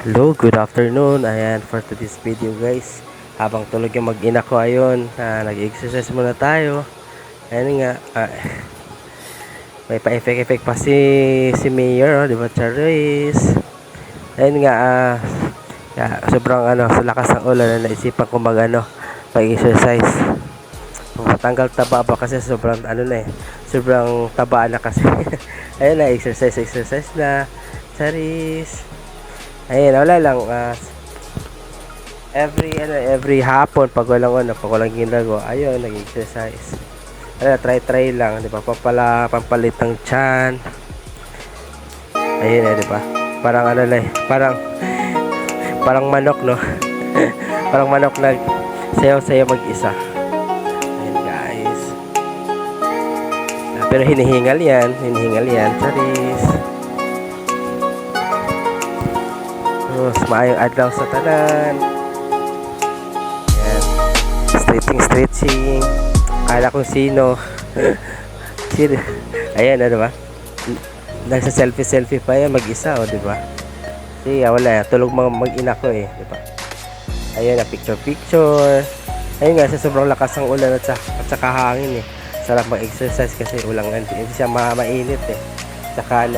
Hello, good afternoon. Ayan, for today's video guys. Habang tulog yung mag-ina ko, ayun, nag-exercise muna tayo. Ayan nga, may pa-effect-effect pa si Mayor, di ba, Charis? Ayan nga, sobrang sa lakas ng ulan, naisipan ko mag-exercise. Matanggal taba ba kasi sobrang sobrang taba na kasi. Ayun na, exercise na, Charis. Ayun, wala lang, every hapon pag walang ginagawa, ayun, nag-exercise. Try lang, di ba? Pampalit ng tiyan. Ayun, di ba? Parang parang manok, no? Parang manok na sayaw-sayaw mag-isa. Ayun, guys. Pero hinihingal yan, Charis. Maayong adlaw sa tanan. Ayan. Stretching. Kala kong sino. Ayan, diba? Nasa selfie pa yan mag-isa, diba? Kasi wala, tulog mag-ina ko diba? Ayan, picture. Ayun nga, sa sobrang lakas ng ulan at saka hangin sarap mag-exercise kasi hindi siya mainit saka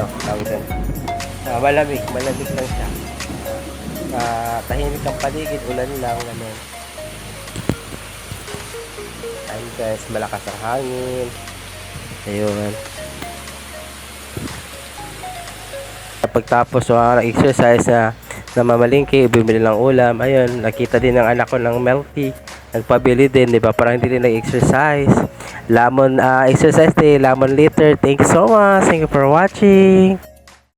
malamig lang siya. Tahimik ang paligid, ulan lang ganun. Ayun guys, malakas ang hangin. Ayun. Pagtapos exercise na mamalingki, bumili ng ulam. Ayun, nakita din ng anak ko ng milk tea. Nagpabili din, di ba? Parang hindi din nag-exercise. Lemon exercise day, lemon liter. Thank you so much. Thank you for watching.